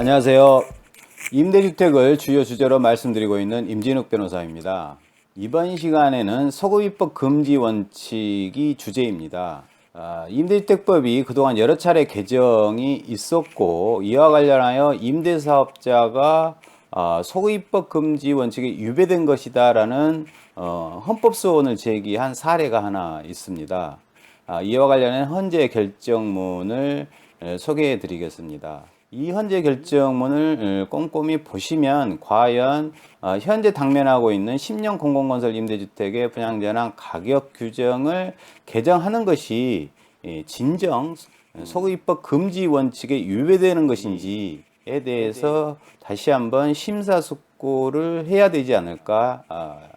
안녕하세요. 임대주택을 주요 주제로 말씀드리고 있는 임진욱 변호사입니다. 이번 시간에는 소급입법 금지 원칙이 주제입니다. 임대주택법이 그동안 여러 차례 개정이 있었고, 이와 관련하여 임대사업자가 소급입법 금지 원칙에 위배된 것이다라는 헌법소원을 제기한 사례가 하나 있습니다. 이와 관련한 헌재 결정문을 소개해 드리겠습니다. 이 헌재 결정문을 꼼꼼히 보시면 과연 현재 당면하고 있는 10년 공공건설 임대주택의 분양전환 가격 규정을 개정하는 것이 진정 소급입법 금지 원칙에 위배되는 것인지에 대해서 다시 한번 심사숙고를 해야 되지 않을까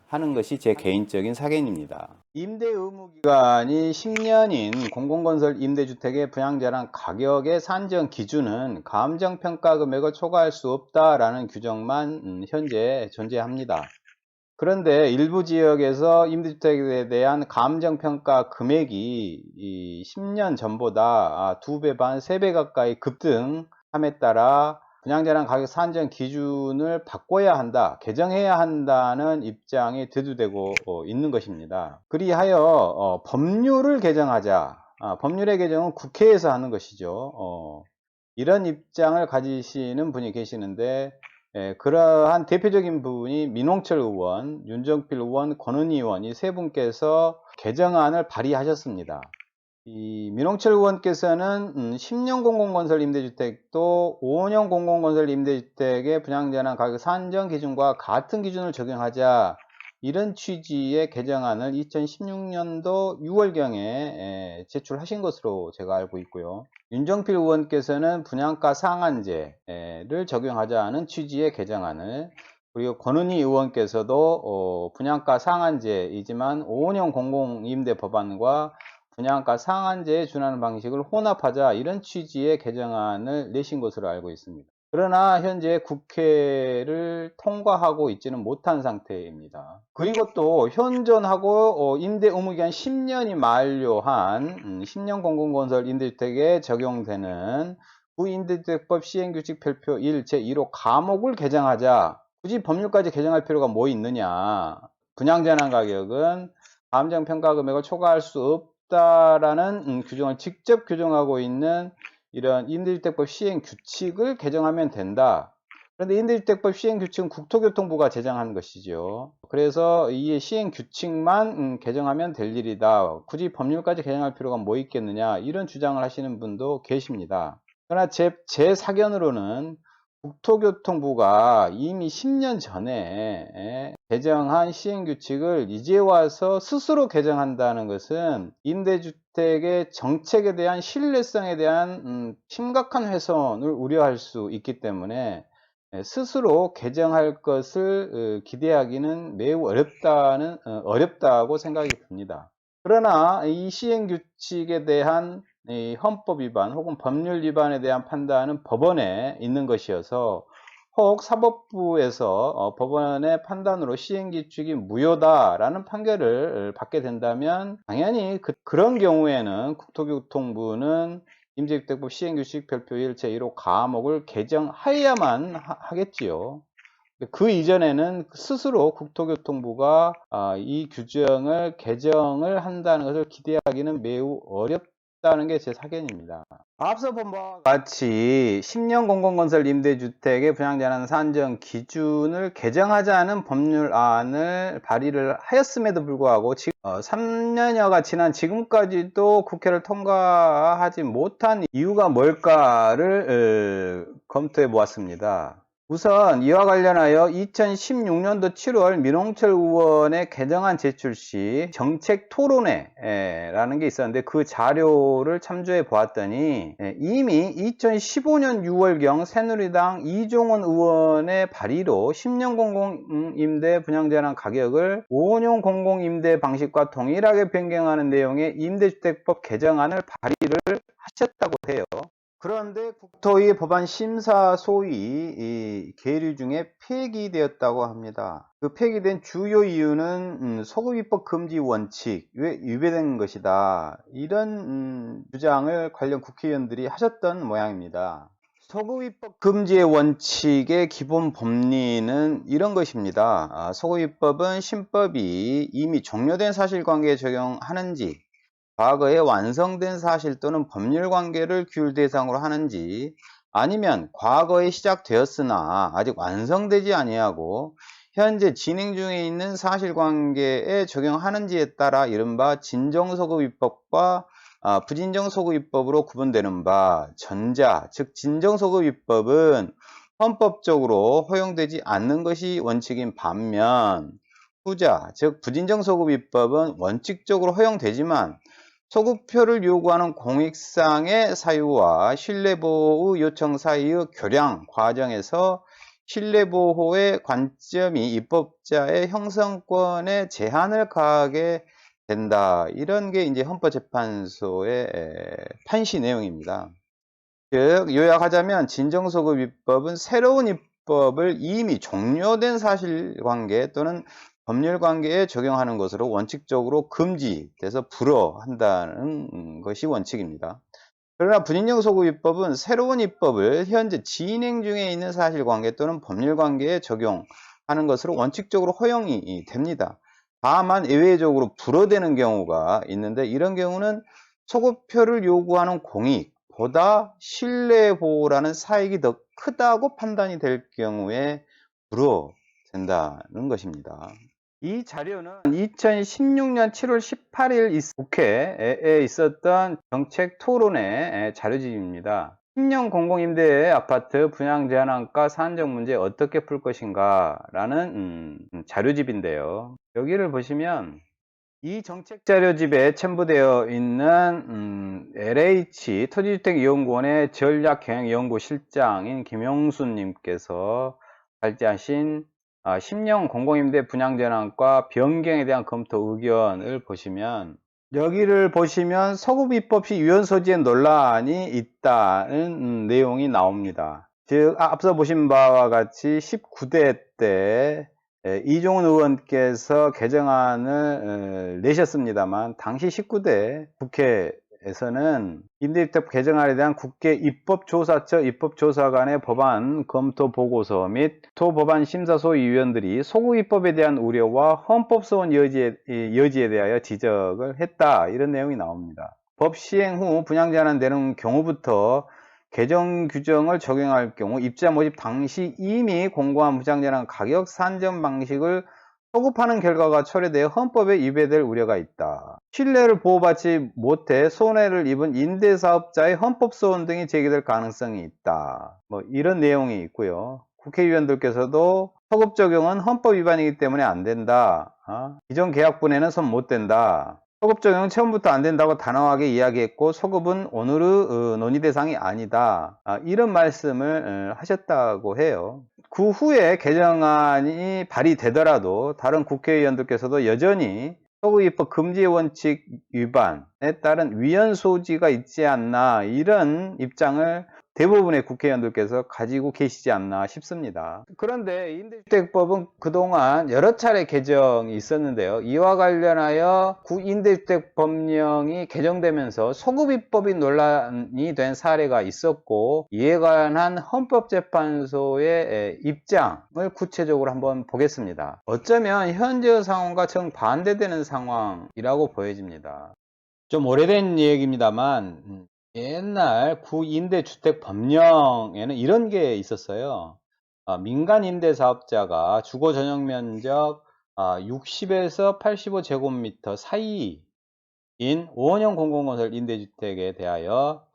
하는 것이 제 개인적인 사견입니다. 임대 의무 기간이 10년인 공공건설 임대주택의 분양전환 가격의 산정 기준은 감정평가 금액을 초과할 수 없다라는 규정만 현재 존재합니다. 그런데 일부 지역에서 임대주택에 대한 감정평가 금액이 10년 전보다 2배 반, 3배 가까이 급등함에 따라 분양전환 가격 산정 기준을 바꿔야 한다, 개정해야 한다는 입장이 대두되고 있는 것입니다. 그리하여 법률을 개정하자. 법률의 개정은 국회에서 하는 것이죠. 이런 입장을 가지시는 분이 계시는데, 그러한 대표적인 분이 민홍철 의원, 윤정필 의원, 권은희 의원 이 세 분께서 개정안을 발의하셨습니다. 이 민홍철 의원께서는 10년 공공건설 임대주택도 5년 공공건설 임대주택의 분양전환 가격 산정 기준과 같은 기준을 적용하자, 이런 취지의 개정안을 2016년도 6월경에 제출하신 것으로 제가 알고 있고요. 윤정필 의원께서는 분양가 상한제를 적용하자는 취지의 개정안을, 그리고 권은희 의원께서도 분양가 상한제이지만 5년 공공임대 법안과 분양가 상한제에 준하는 방식을 혼합하자, 이런 취지의 개정안을 내신 것으로 알고 있습니다. 그러나 현재 국회를 통과하고 있지는 못한 상태입니다. 그리고 또 현존하고 임대 의무기간 10년이 만료한 10년 공공건설 임대주택에 적용되는 부임대주택법 시행규칙 별표 1 제1호 과목을 개정하자. 굳이 법률까지 개정할 필요가 뭐 있느냐. 분양전환 가격은 감정평가 금액을 초과할 수 없다라는 규정을 직접 규정하고 있는 이런 임대주택법 시행규칙을 개정하면 된다. 그런데 임대주택법 시행규칙은 국토교통부가 제정한 것이죠. 그래서 이 시행규칙만 개정하면 될 일이다. 굳이 법률까지 개정할 필요가 뭐 있겠느냐, 이런 주장을 하시는 분도 계십니다. 그러나 제 사견으로는 국토교통부가 이미 10년 전에 개정한 시행규칙을 이제 와서 스스로 개정한다는 것은 임대주택의 정책에 대한 신뢰성에 대한 심각한 훼손을 우려할 수 있기 때문에 스스로 개정할 것을 기대하기는 매우 어렵다고 생각이 듭니다. 그러나 이 시행규칙에 대한 이 헌법 위반 혹은 법률 위반에 대한 판단은 법원에 있는 것이어서, 혹 사법부에서 법원의 판단으로 시행규칙이 무효다라는 판결을 받게 된다면, 당연히 그런 경우에는 국토교통부는 임대주택법 시행규칙 별표 1 제1호 과목을 개정하여야만 하겠지요. 그 이전에는 스스로 국토교통부가 이 규정을 개정을 한다는 것을 기대하기는 매우 어렵다는 게 제 사견입니다. 앞서 본 바와 같이 10년 공공건설 임대주택의 분양전환 산정 기준을 개정하자는 법률안을 발의를 하였음에도 불구하고 지금 3년여가 지난 지금까지도 국회를 통과하지 못한 이유가 뭘까를 검토해 보았습니다. 우선 이와 관련하여 2016년도 7월 민홍철 의원의 개정안 제출 시 정책 토론회라는 게 있었는데, 그 자료를 참조해 보았더니 이미 2015년 6월경 새누리당 이종원 의원의 발의로 10년 공공임대 분양전환 가격을 5년 공공임대 방식과 동일하게 변경하는 내용의 임대주택법 개정안을 발의를 하셨다고 해요. 그런데 국토위 법안 심사 소위 계류 중에 폐기되었다고 합니다. 그 폐기된 주요 이유는 소급입법 금지 원칙 왜 위배된 것이다, 이런 주장을 관련 국회의원들이 하셨던 모양입니다. 소급 입법 금지의 원칙의 기본 법리는 이런 것입니다. 소급 입법은 신법이 이미 종료된 사실관계에 적용하는지, 과거에 완성된 사실 또는 법률 관계를 규율 대상으로 하는지, 아니면 과거에 시작되었으나 아직 완성되지 아니하고 현재 진행 중에 있는 사실관계에 적용하는지에 따라 이른바 진정소급입법과 부진정소급입법으로 구분되는 바, 전자, 즉 진정소급입법은 헌법적으로 허용되지 않는 것이 원칙인 반면, 후자, 즉 부진정소급입법은 원칙적으로 허용되지만 소급표를 요구하는 공익상의 사유와 신뢰보호 요청 사이의 교량 과정에서 신뢰보호의 관점이 입법자의 형성권에 제한을 가하게 된다. 이런 게 이제 헌법재판소의 판시 내용입니다. 즉 요약하자면 진정소급 입법은 새로운 입법을 이미 종료된 사실관계 또는 법률관계에 적용하는 것으로 원칙적으로 금지돼서 불허한다는 것이 원칙입니다. 그러나 부진정소급 입법은 새로운 입법을 현재 진행 중에 있는 사실관계 또는 법률관계에 적용하는 것으로 원칙적으로 허용이 됩니다. 다만 예외적으로 불허되는 경우가 있는데 이런 경우는 소급표를 요구하는 공익보다 신뢰보호라는 사익이 더 크다고 판단이 될 경우에 불허된다는 것입니다. 이 자료는 2016년 7월 18일 국회에 있었던 정책 토론회 자료집입니다. 10년 공공임대 아파트 분양 제한안가 산정 문제 어떻게 풀 것인가 라는 자료집인데요. 여기를 보시면 이 정책 자료집에 첨부되어 있는 LH 토지주택이용구원의 전략경영연구실장인 김용순님께서 발제하신 10년 공공임대 분양 제한안가 변경에 대한 검토 의견을 보시면 여기를 보시면 소급입법 시 유연 소지의 논란이 있다는 내용이 나옵니다. 즉 앞서 보신 바와 같이 19대 때 이종훈 의원께서 개정안을 내셨습니다만 당시 19대 국회에서는 임대주택 개정안에 대한 국회 입법조사처 입법조사관의 법안 검토 보고서 및 토법안 심사소 위원들이 소급 입법에 대한 우려와 헌법소원 여지에 대하여 지적을 했다. 이런 내용이 나옵니다. 법 시행 후 분양 제한안 되는 경우부터 개정 규정을 적용할 경우 입자 모집 당시 이미 공고한 분양 제한 가격 산정 방식을 소급하는 결과가 초래되어 헌법에 위배될 우려가 있다. 신뢰를 보호받지 못해 손해를 입은 임대사업자의 헌법소원 등이 제기될 가능성이 있다. 이런 내용이 있고요. 국회의원들께서도 소급 적용은 헌법 위반이기 때문에 안 된다. 기존 계약분에는 손 못 댄다. 소급 적용은 처음부터 안 된다고 단호하게 이야기했고 소급은 오늘의 논의 대상이 아니다. 이런 말씀을 하셨다고 해요. 그 후에 개정안이 발의되더라도 다른 국회의원들께서도 여전히 소급입법 금지 원칙 위반에 따른 위헌 소지가 있지 않나 이런 입장을 대부분의 국회의원들께서 가지고 계시지 않나 싶습니다. 그런데 임대주택법은 그동안 여러 차례 개정이 있었는데요. 이와 관련하여 구임대주택 법령이 개정되면서 소급입법이 논란이 된 사례가 있었고 이에 관한 헌법재판소의 입장을 구체적으로 한번 보겠습니다. 어쩌면 현재 상황과 정반대되는 상황이라고 보여집니다. 좀 오래된 얘기입니다만 옛날 구임대주택 법령에는 이런 게 있었어요. 민간 임대사업자가 주거 전용 면적 60에서 85제곱미터 사이인 5원형 공공건설 임대주택에 대하여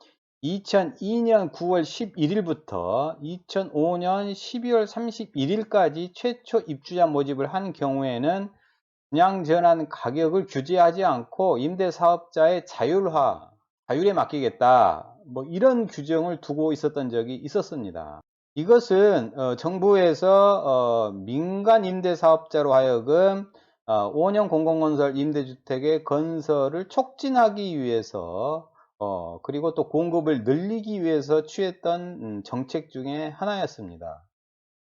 2002년 9월 11일부터 2005년 12월 31일까지 최초 입주자 모집을 한 경우에는 분양 전환 가격을 규제하지 않고 임대사업자의 자율에 맡기겠다. 이런 규정을 두고 있었던 적이 있었습니다. 이것은 정부에서 민간 임대사업자로 하여금 5년 공공건설 임대주택의 건설을 촉진하기 위해서 그리고 또 공급을 늘리기 위해서 취했던 정책 중에 하나였습니다.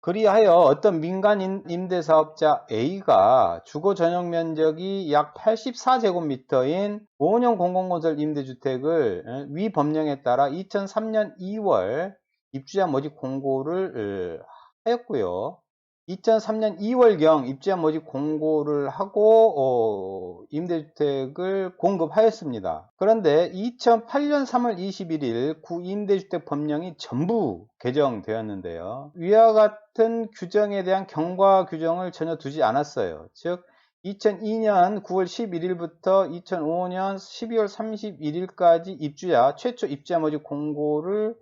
그리하여 어떤 민간 임대사업자 A가 주거 전용 면적이 약 84제곱미터인 5년형 공공건설 임대주택을 위 법령에 따라 2003년 2월 입주자 모집 공고를 하였고요. 2003년 2월경 입주자 모집 공고를 하고 임대주택을 공급하였습니다. 그런데 2008년 3월 21일 구임대주택 법령이 전부 개정되었는데요. 위와 같은 규정에 대한 경과 규정을 전혀 두지 않았어요. 즉 2002년 9월 11일부터 2005년 12월 31일까지 입주자 최초 입주자 모집 공고를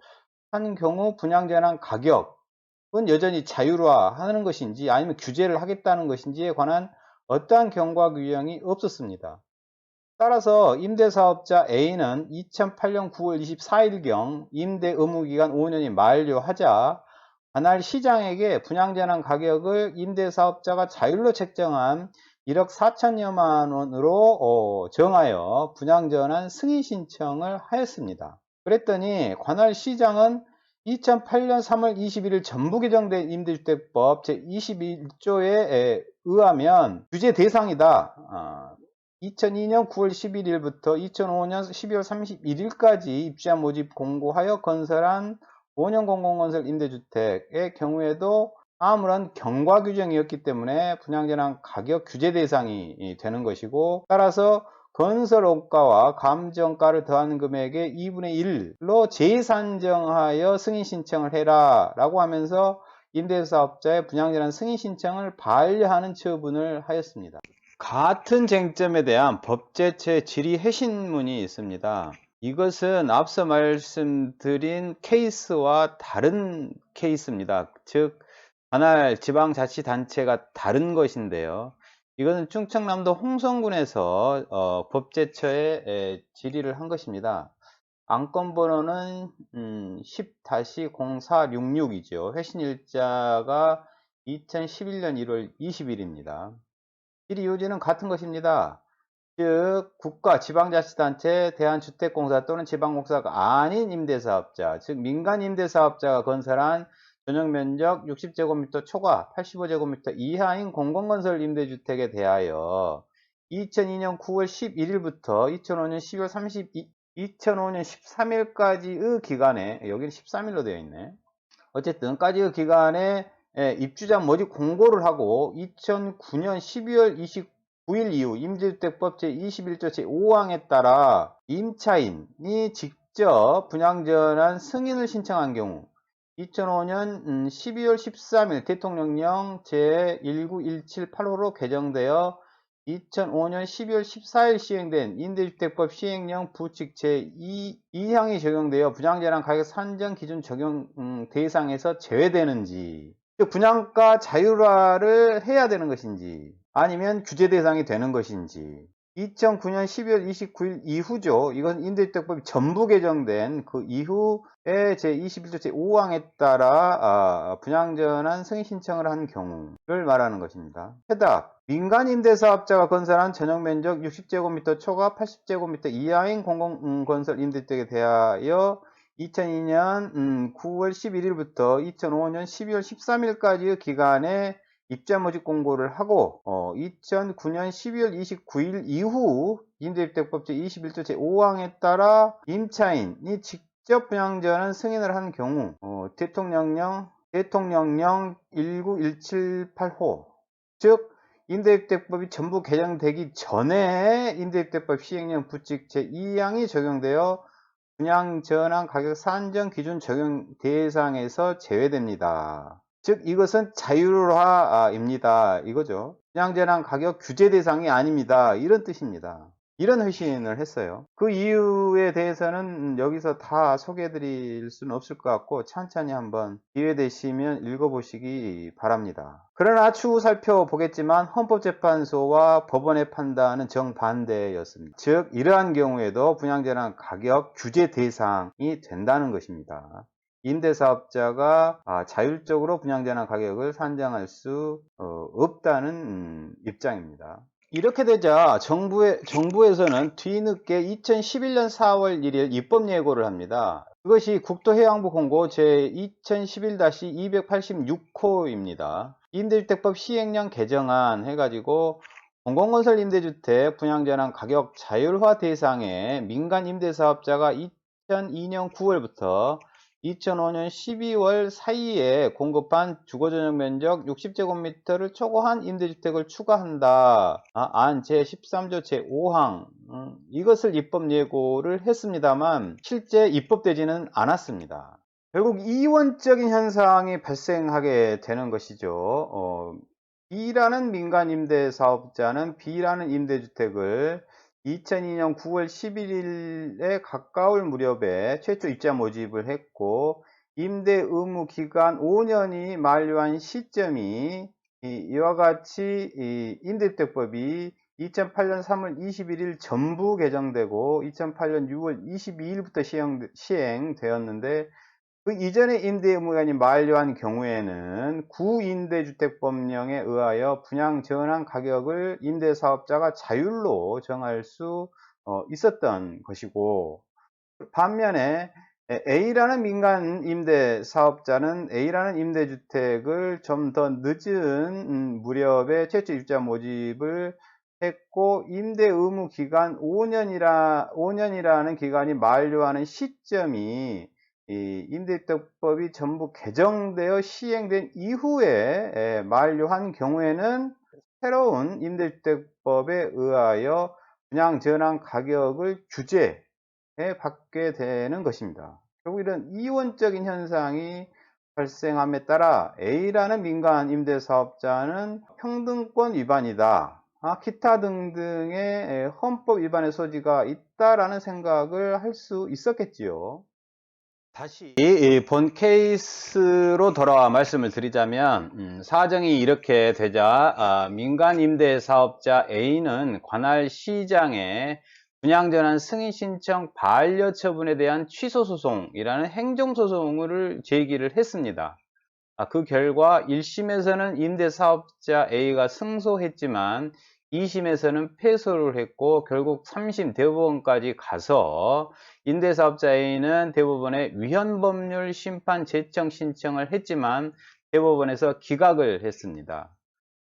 한 경우 분양전환 가격은 여전히 자율화하는 것인지 아니면 규제를 하겠다는 것인지에 관한 어떠한 경과 규정이 없었습니다. 따라서 임대사업자 A는 2008년 9월 24일경 임대 의무기간 5년이 만료하자 관할 시장에게 분양전환 가격을 임대사업자가 자율로 책정한 1억 4천여만 원으로 정하여 분양전환 승인 신청을 하였습니다. 그랬더니 관할 시장은 2008년 3월 21일 전부 개정된 임대주택법 제21조에 의하면 규제 대상이다. 2002년 9월 11일부터 2005년 12월 31일까지 입주자 모집 공고하여 건설한 5년 공공건설 임대주택의 경우에도 아무런 경과 규정이었기 때문에 분양전환 가격 규제 대상이 되는 것이고, 따라서 건설원가와 감정가를 더하는 금액의 2분의 1로 재산정하여 승인 신청을 해라 라고 하면서 임대사업자의 분양전환 승인 신청을 반려하는 처분을 하였습니다. 같은 쟁점에 대한 법제처의 질의해신문이 있습니다. 이것은 앞서 말씀드린 케이스와 다른 케이스입니다. 즉 관할 지방자치단체가 다른 것인데요. 이것은 충청남도 홍성군에서 법제처에 질의를 한 것입니다. 안건번호는 10-0466이죠. 회신일자가 2011년 1월 20일입니다. 질의 요지는 같은 것입니다. 즉 국가, 지방자치단체, 대한주택공사 또는 지방공사가 아닌 임대사업자, 즉 민간임대사업자가 건설한 전용면적 60제곱미터 초과 85제곱미터 이하인 공공건설 임대주택에 대하여 2002년 9월 11일부터 2005년 12월 2005년 13일까지의 기간에, 여기는 13일로 되어 있네. 어쨌든 까지의 기간에 입주자 모집 공고를 하고 2009년 12월 29일 이후 임대주택법 제21조 제5항에 따라 임차인이 직접 분양전환 승인을 신청한 경우 2005년 12월 13일 대통령령 제19178호로 개정되어 2005년 12월 14일 시행된 임대주택법 시행령 부칙 제2항이 적용되어 분양전환 가격 산정 기준 적용 대상에서 제외되는지, 즉 분양가 자율화를 해야 되는 것인지 아니면 규제 대상이 되는 것인지, 2009년 12월 29일 이후죠. 이건 임대주택법이 전부 개정된 그 이후에 제21조 제5항에 따라 분양전환 승인 신청을 한 경우를 말하는 것입니다. 해답: 민간임대사업자가 건설한 전용면적 60제곱미터 초과 80제곱미터 이하인 공공건설 임대주택에 대하여 2002년 9월 11일부터 2005년 12월 13일까지의 기간에 입주자 모집 공고를 하고 2009년 12월 29일 이후 임대주택법 제21조 제5항에 따라 임차인이 직접 분양전환 승인을 한 경우 대통령령 19178호, 즉 임대주택법이 전부 개정되기 전에 임대주택법 시행령 부칙 제2항이 적용되어 분양전환 가격 산정 기준 적용 대상에서 제외됩니다. 즉 이것은 자율화입니다. 이거죠. 분양전환 가격 규제 대상이 아닙니다. 이런 뜻입니다. 이런 회신을 했어요. 그 이유에 대해서는 여기서 다 소개해 드릴 수는 없을 것 같고 찬찬히 한번 기회 되시면 읽어보시기 바랍니다. 그러나 추후 살펴보겠지만 헌법재판소와 법원의 판단은 정반대였습니다. 즉 이러한 경우에도 분양전환 가격 규제 대상이 된다는 것입니다. 임대사업자가 자율적으로 분양전환 가격을 산정할 수 없다는 입장입니다. 이렇게 되자 정부에서는 뒤늦게 2011년 4월 1일 입법 예고를 합니다. 그것이 국토해양부 공고 제2011-286호입니다. 임대주택법 시행령 개정안 해가지고 공공건설 임대주택 분양전환 가격 자율화 대상에 민간 임대사업자가 2002년 9월부터 2005년 12월 사이에 공급한 주거전용 면적 60제곱미터를 초과한 임대주택을 추가한다. 안 제13조 제5항 이것을 입법 예고를 했습니다만 실제 입법되지는 않았습니다. 결국 이원적인 현상이 발생하게 되는 것이죠. B라는 민간 임대사업자는 B라는 임대주택을 2002년 9월 11일에 가까울 무렵에 최초 입자 모집을 했고 임대 의무 기간 5년이 만료한 시점이 이와 같이 임대주택법이 2008년 3월 21일 전부 개정되고 2008년 6월 22일부터 시행되었는데 그 이전에 임대 의무기간이 만료한 경우에는 구임대주택법령에 의하여 분양 전환 가격을 임대사업자가 자율로 정할 수 있었던 것이고, 반면에 A라는 민간 임대사업자는 A라는 임대주택을 좀 더 늦은 무렵에 최초 입자 모집을 했고 임대 의무 기간 5년이라는 기간이 만료하는 시점이 이 임대주택법이 전부 개정되어 시행된 이후에 만료한 경우에는 새로운 임대주택법에 의하여 분양 전환 가격을 규제해 받게 되는 것입니다. 결국 이런 이원적인 현상이 발생함에 따라 A라는 민간 임대사업자는 평등권 위반이다. 기타 등등의 헌법 위반의 소지가 있다라는 생각을 할 수 있었겠지요. 다시 본 케이스로 돌아와 말씀을 드리자면 사정이 이렇게 되자 민간 임대사업자 A는 관할 시장에 분양전환 승인 신청 반려 처분에 대한 취소소송이라는 행정소송을 제기를 했습니다. 그 결과 1심에서는 임대사업자 A가 승소했지만 2심에서는 패소를 했고 결국 3심 대법원까지 가서 임대사업자 A는 대법원에 위헌법률 심판 제청 신청을 했지만 대법원에서 기각을 했습니다.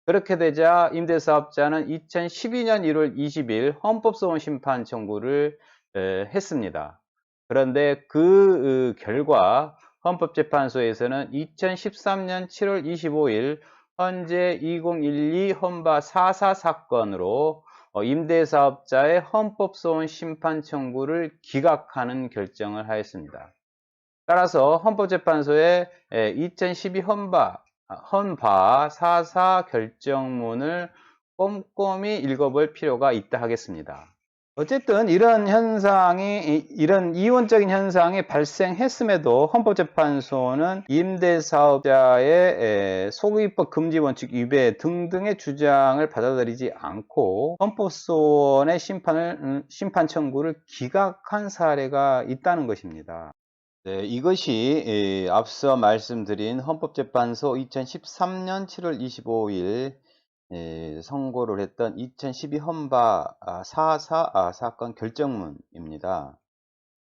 그렇게 되자 임대사업자는 2012년 1월 20일 헌법소원 심판 청구를 했습니다. 그런데 그 결과 헌법재판소에서는 2013년 7월 25일 헌재 2012 헌바 44 사건으로 임대사업자의 헌법소원 심판 청구를 기각하는 결정을 하였습니다. 따라서 헌법재판소의 2012 헌바 44 결정문을 꼼꼼히 읽어볼 필요가 있다 하겠습니다. 어쨌든 이런 이원적인 현상이 발생했음에도 헌법재판소는 임대사업자의 소급입법 금지 원칙 위배 등등의 주장을 받아들이지 않고 헌법소원의 심판 청구를 기각한 사례가 있다는 것입니다. 네, 이것이 앞서 말씀드린 헌법재판소 2013년 7월 25일 선고를 했던 2012 헌바 44 사건 결정문입니다.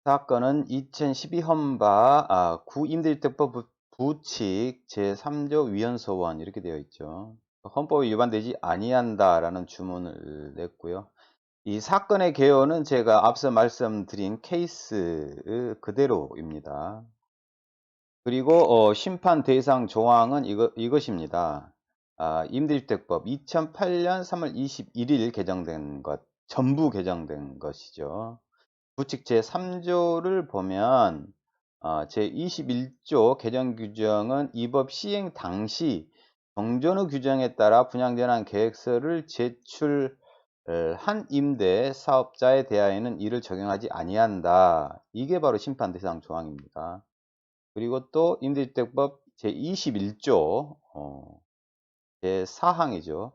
사건은 2012 헌바 구임대주택법 부칙 제3조 위헌소원 이렇게 되어 있죠. 헌법에 위반되지 아니한다라는 주문을 냈고요. 이 사건의 개요는 제가 앞서 말씀드린 케이스 그대로입니다. 그리고 심판 대상 조항은 이것입니다. 임대주택법 2008년 3월 21일 개정된 것, 전부 개정된 것이죠. 부칙 제3조를 보면 제21조 개정 규정은 이 법 시행 당시 정전후 규정에 따라 분양전환 계획서를 제출한 임대 사업자에 대하여는 이를 적용하지 아니한다. 이게 바로 심판 대상 조항입니다. 그리고 또 임대주택법 제21조 제4항이죠.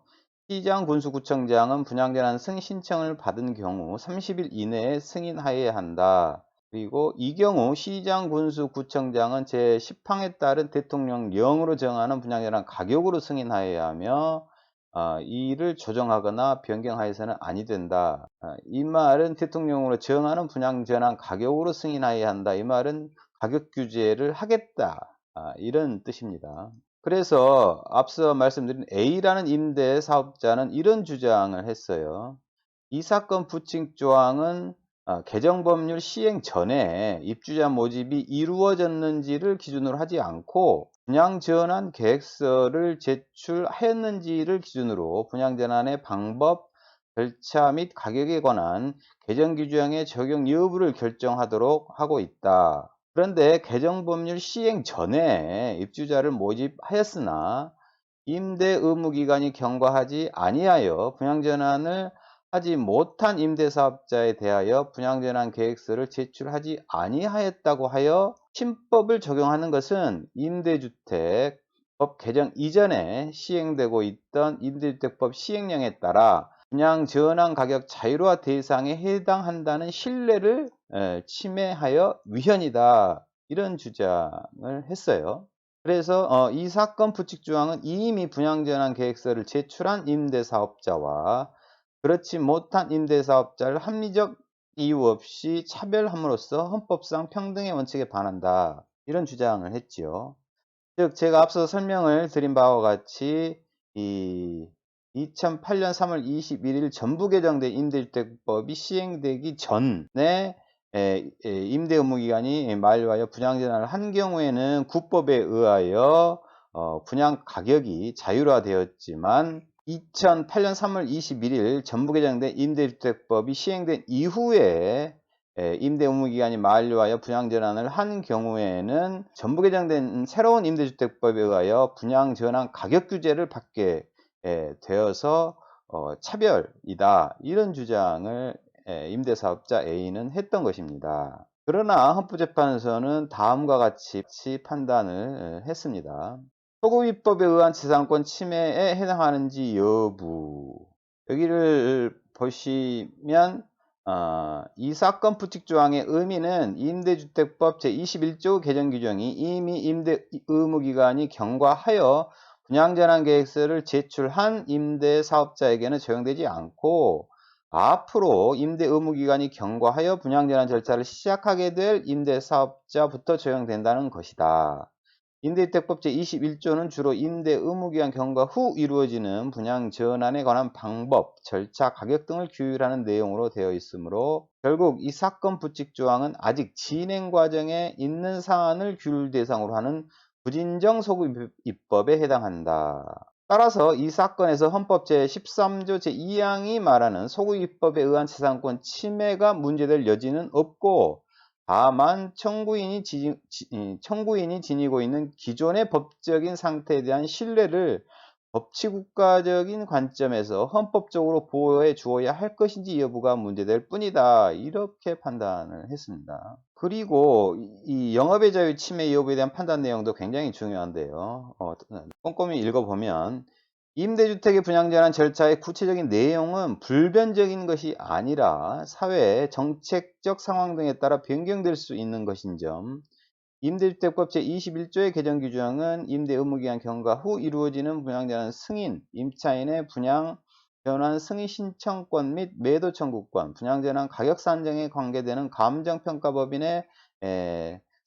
시장군수구청장은 분양전환 승인 신청을 받은 경우 30일 이내에 승인하여야 한다. 그리고 이 경우 시장군수구청장은 제10항에 따른 대통령령으로 정하는 분양전환 가격으로 승인하여야 하며 이를 조정하거나 변경하여서는 아니 된다. 이 말은 대통령으로 정하는 분양전환 가격으로 승인하여야 한다. 이 말은 가격 규제를 하겠다. 이런 뜻입니다. 그래서 앞서 말씀드린 A라는 임대 사업자는 이런 주장을 했어요. 이 사건 부칙 조항은 개정법률 시행 전에 입주자 모집이 이루어졌는지를 기준으로 하지 않고 분양전환 계획서를 제출하였는지를 기준으로 분양전환의 방법, 절차 및 가격에 관한 개정규정의 적용 여부를 결정하도록 하고 있다. 그런데 개정법률 시행 전에 입주자를 모집하였으나 임대 의무 기간이 경과하지 아니하여 분양전환을 하지 못한 임대사업자에 대하여 분양전환 계획서를 제출하지 아니하였다고 하여 신법을 적용하는 것은 임대주택법 개정 이전에 시행되고 있던 임대주택법 시행령에 따라 분양전환 가격 자유화 대상에 해당한다는 신뢰를 침해하여 위헌이다. 이런 주장을 했어요. 그래서 이 사건 부칙조항은 이미 분양전환 계획서를 제출한 임대사업자와 그렇지 못한 임대사업자를 합리적 이유 없이 차별함으로써 헌법상 평등의 원칙에 반한다. 이런 주장을 했지요. 즉 제가 앞서 설명을 드린 바와 같이 이 2008년 3월 21일 전부 개정된 임대주택법이 시행되기 전에 임대 의무 기간이 만료하여 분양전환을 한 경우에는 국법에 의하여 분양 가격이 자율화되었지만 2008년 3월 21일 전부 개정된 임대주택법이 시행된 이후에 임대 의무 기간이 만료하여 분양전환을 한 경우에는 전부 개정된 새로운 임대주택법에 의하여 분양전환 가격 규제를 받게 되어서 차별이다. 이런 주장을 임대사업자 A는 했던 것입니다. 그러나 헌법재판소는 다음과 같이 판단을 했습니다. 소급입법에 의한 재산권 침해에 해당하는지 여부. 여기를 보시면 이 사건 부칙조항의 의미는 임대주택법 제21조 개정 규정이 이미 임대 의무기간이 경과하여 분양전환 계획서를 제출한 임대사업자에게는 적용되지 않고 앞으로 임대 의무기간이 경과하여 분양전환 절차를 시작하게 될 임대사업자부터 적용된다는 것이다. 임대주택법 제21조는 주로 임대 의무기간 경과 후 이루어지는 분양전환에 관한 방법, 절차, 가격 등을 규율하는 내용으로 되어 있으므로 결국 이 사건 부칙조항은 아직 진행 과정에 있는 사안을 규율 대상으로 하는 부진정 소급입법에 해당한다. 따라서 이 사건에서 헌법 제13조 제2항이 말하는 소급입법에 의한 재산권 침해가 문제될 여지는 없고 다만 청구인이 지니고 있는 기존의 법적인 상태에 대한 신뢰를 법치국가적인 관점에서 헌법적으로 보호해 주어야 할 것인지 여부가 문제될 뿐이다. 이렇게 판단을 했습니다. 그리고 이 영업의 자유 침해 여부에 대한 판단 내용도 굉장히 중요한데요. 꼼꼼히 읽어보면 임대주택의 분양전환 절차의 구체적인 내용은 불변적인 것이 아니라 사회의 정책적 상황 등에 따라 변경될 수 있는 것인 점, 임대주택법 제21조의 개정 규정은 임대 의무기간 경과 후 이루어지는 분양전환 승인, 임차인의 분양전환 승인 신청권 및 매도 청구권, 분양전환 가격 산정에 관계되는 감정평가법인의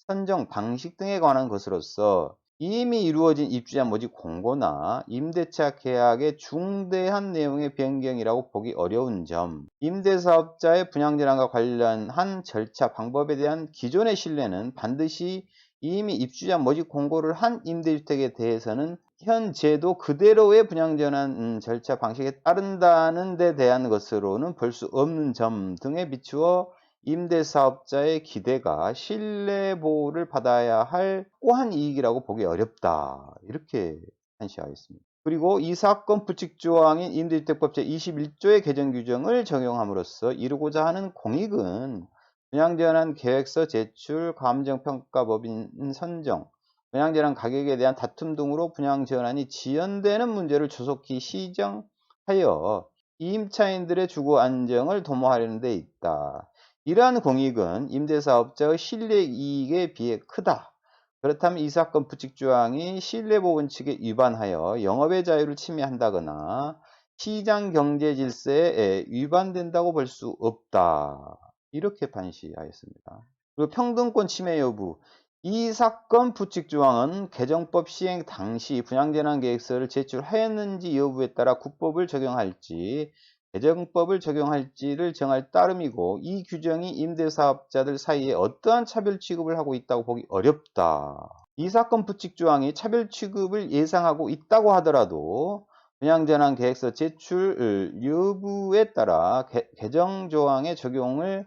선정 방식 등에 관한 것으로서 이미 이루어진 입주자 모집 공고나 임대차 계약의 중대한 내용의 변경이라고 보기 어려운 점, 임대사업자의 분양전환과 관련한 절차 방법에 대한 기존의 신뢰는 반드시 이미 입주자 모집 공고를 한 임대주택에 대해서는 현 제도 그대로의 분양전환 절차 방식에 따른다는 데 대한 것으로는 볼 수 없는 점 등에 비추어 임대사업자의 기대가 신뢰보호를 받아야 할 확고한 이익이라고 보기 어렵다. 이렇게 판시하였습니다. 그리고 이 사건 부칙조항인 임대주택법 제21조의 개정 규정을 적용함으로써 이루고자 하는 공익은 분양전환 계획서 제출, 감정평가법인 선정, 분양전환 가격에 대한 다툼 등으로 분양전환이 지연되는 문제를 조속히 시정하여 임차인들의 주거 안정을 도모하려는 데 있다. 이러한 공익은 임대사업자의 신뢰이익에 비해 크다. 그렇다면 이 사건 부칙조항이 신뢰보호 원칙에 위반하여 영업의 자유를 침해한다거나 시장경제질서에 위반된다고 볼 수 없다. 이렇게 판시하였습니다. 그리고 평등권 침해 여부. 이 사건 부칙조항은 개정법 시행 당시 분양전환 계획서를 제출하였는지 여부에 따라 국법을 적용할지 개정법을 적용할지를 정할 따름이고 이 규정이 임대사업자들 사이에 어떠한 차별 취급을 하고 있다고 보기 어렵다. 이 사건 부칙 조항이 차별 취급을 예상하고 있다고 하더라도 분양전환계획서 제출 여부에 따라 개정 조항의 적용을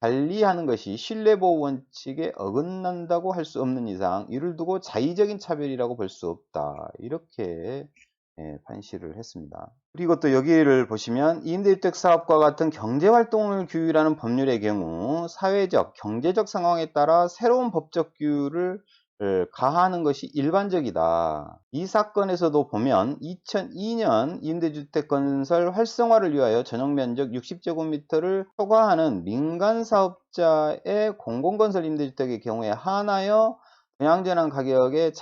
달리하는 것이 신뢰보호 원칙에 어긋난다고 할 수 없는 이상 이를 두고 자의적인 차별이라고 볼 수 없다. 이렇게 판시를 했습니다. 그리고 또 여기를 보시면 임대주택 사업과 같은 경제활동을 규율하는 법률의 경우 사회적, 경제적 상황에 따라 새로운 법적 규율을 가하는 것이 일반적이다. 이 사건에서도 보면 2002년 임대주택 건설 활성화를 위하여 전용면적 60제곱미터를 초과하는 민간사업자의 공공건설 임대주택의 경우에 한하여 분양전환 가격의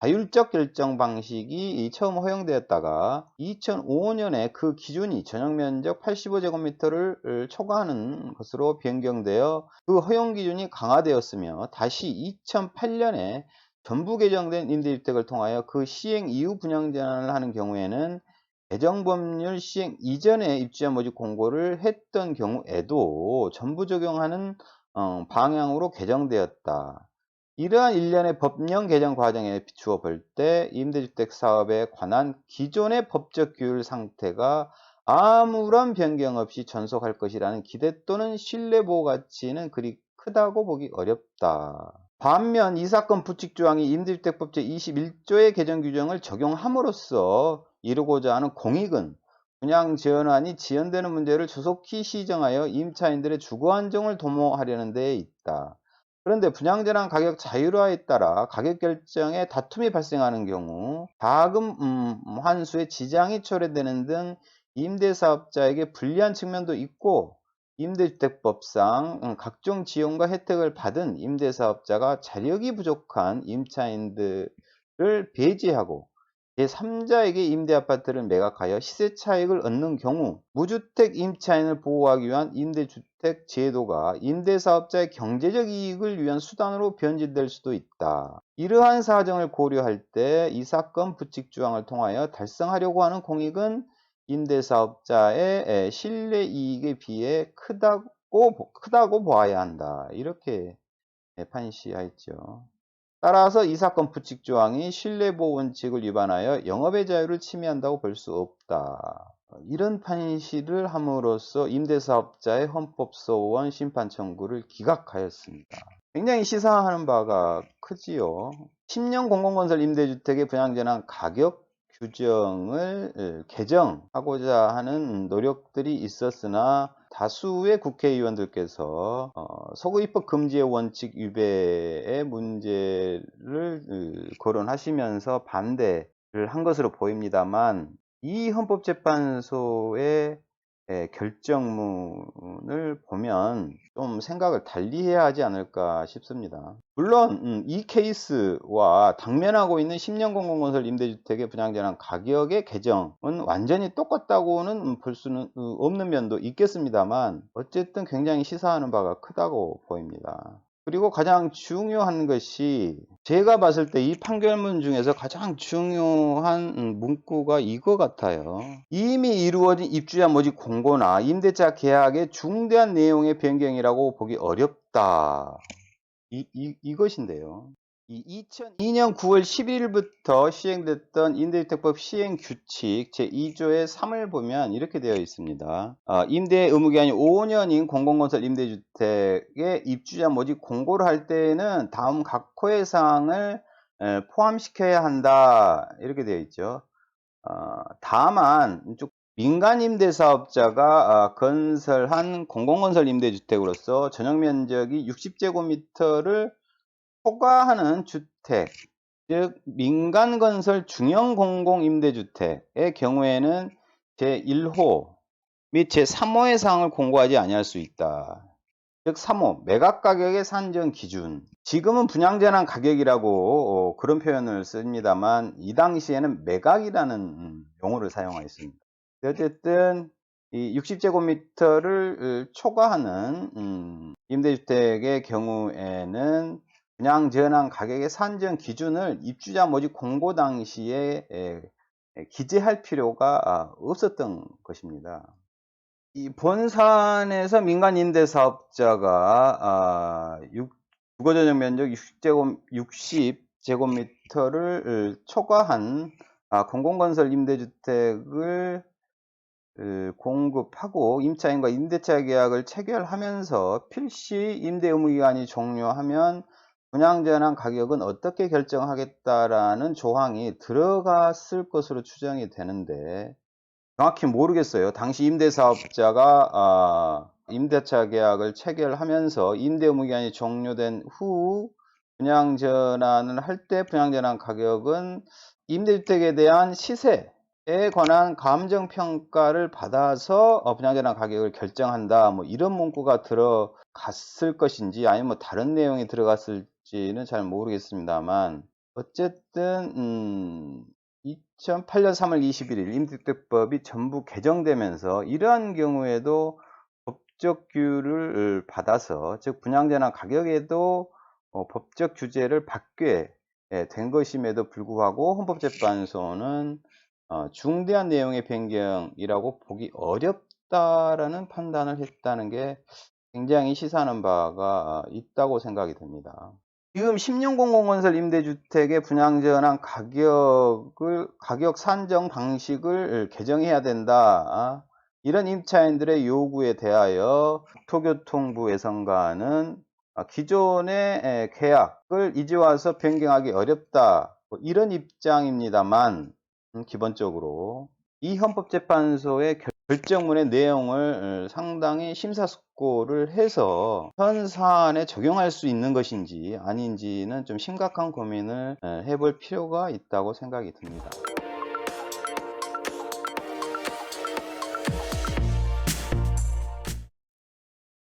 자율적 결정 방식이 처음 허용되었다가 2005년에 그 기준이 전용면적 85제곱미터를 초과하는 것으로 변경되어 그 허용 기준이 강화되었으며 다시 2008년에 전부 개정된 임대주택을 통하여 그 시행 이후 분양전환을 하는 경우에는 개정법률 시행 이전에 입주자 모집 공고를 했던 경우에도 전부 적용하는 방향으로 개정되었다. 이러한 일련의 법령 개정 과정에 비추어 볼 때 임대주택 사업에 관한 기존의 법적 규율 상태가 아무런 변경 없이 전속할 것이라는 기대 또는 신뢰보호 가치는 그리 크다고 보기 어렵다. 반면 이 사건 부칙 조항이 임대주택법 제21조의 개정 규정을 적용함으로써 이루고자 하는 공익은 분양 전환이 지연되는 문제를 조속히 시정하여 임차인들의 주거 안정을 도모하려는 데 있다. 그런데 분양전환 가격 자율화에 따라 가격 결정에 다툼이 발생하는 경우 자금 환수에 지장이 초래되는 등 임대사업자에게 불리한 측면도 있고 임대주택법상 각종 지원과 혜택을 받은 임대사업자가 자력이 부족한 임차인들을 배제하고 제3자에게 임대아파트를 매각하여 시세 차익을 얻는 경우 무주택 임차인을 보호하기 위한 임대주택 제도가 임대사업자의 경제적 이익을 위한 수단으로 변질될 수도 있다. 이러한 사정을 고려할 때 이 사건 부칙 조항을 통하여 달성하려고 하는 공익은 임대사업자의 실내이익에 비해 크다고 보아야 한다. 이렇게 판시하였죠. 따라서 이 사건 부칙 조항이 신뢰보호 원칙을 위반하여 영업의 자유를 침해한다고 볼 수 없다. 이런 판시를 함으로써 임대사업자의 헌법소원 심판 청구를 기각하였습니다. 굉장히 시사하는 바가 크지요. 10년 공공건설 임대주택의 분양전환 가격 규정을 개정하고자 하는 노력들이 있었으나 다수의 국회의원들께서 소구입법 금지의 원칙 위배의 문제를 거론하시면서 반대를 한 것으로 보입니다만 이 헌법재판소의 결정문을 보면 좀 생각을 달리 해야 하지 않을까 싶습니다. 물론 이 케이스와 당면하고 있는 10년 공공건설 임대주택의 분양전환 가격의 개정은 완전히 똑같다고는 볼 수는 없는 면도 있겠습니다만 어쨌든 굉장히 시사하는 바가 크다고 보입니다. 그리고 가장 중요한 것이 제가 봤을 때 이 판결문 중에서 가장 중요한 문구가 이거 같아요. 이미 이루어진 입주자 모집 공고나 임대차 계약의 중대한 내용의 변경이라고 보기 어렵다. 이것인데요. 2002년 9월 11일부터 시행됐던 임대주택법 시행규칙 제2조의 3을 보면 이렇게 되어 있습니다. 임대 의무기한이 5년인 공공건설 임대주택의 입주자 모집 공고를 할 때에는 다음 각 호의 사항을 포함시켜야 한다. 이렇게 되어 있죠. 다만 민간 임대사업자가 건설한 공공건설 임대주택으로서 전용면적이 60제곱미터를 초과하는 주택, 즉 민간건설 중형공공임대주택의 경우에는 제1호 및 제3호의 사항을 공고하지 아니할 수 있다. 즉 3호 매각가격의 산정 기준. 지금은 분양전환 가격이라고 그런 표현을 씁니다만 이 당시에는 매각이라는 용어를 사용하였습니다. 어쨌든 이 60제곱미터를 초과하는 임대주택의 경우에는 분양전환 가격의 산정 기준을 입주자 모집 공고 당시에 기재할 필요가 없었던 것입니다. 이 본산에서 민간 임대 사업자가 주거 전용 면적 60제곱미터를 초과한 공공건설 임대주택을 공급하고 임차인과 임대차 계약을 체결하면서 필시 임대 의무 기간이 종료하면 분양전환 가격은 어떻게 결정하겠다라는 조항이 들어갔을 것으로 추정이 되는데, 정확히 모르겠어요. 당시 임대사업자가 임대차 계약을 체결하면서 임대 의무 기간이 종료된 후 분양전환을 할 때 분양전환 가격은 임대주택에 대한 시세에 관한 감정평가를 받아서 분양전환 가격을 결정한다, 뭐 이런 문구가 들어갔을 것인지 아니면 뭐 다른 내용이 들어갔을지는 잘 모르겠습니다만, 어쨌든 2008년 3월 21일 임대주택법이 전부 개정되면서 이러한 경우에도 법적 규율을 받아서, 즉 분양전환 가격에도 법적 규제를 받게 된 것임에도 불구하고 헌법재판소는 중대한 내용의 변경이라고 보기 어렵다라는 판단을 했다는 게 굉장히 시사하는 바가 있다고 생각이 됩니다. 지금 10년 공공건설 임대주택의 분양전환 가격 산정 방식을 개정해야 된다, 이런 임차인들의 요구에 대하여 국토교통부 예선관은 기존의 계약을 이제 와서 변경하기 어렵다, 뭐 이런 입장입니다만, 기본적으로 이 헌법재판소의 결정문의 내용을 상당히 심사숙고를 해서 현 사안에 적용할 수 있는 것인지 아닌지는 좀 심각한 고민을 해볼 필요가 있다고 생각이 듭니다.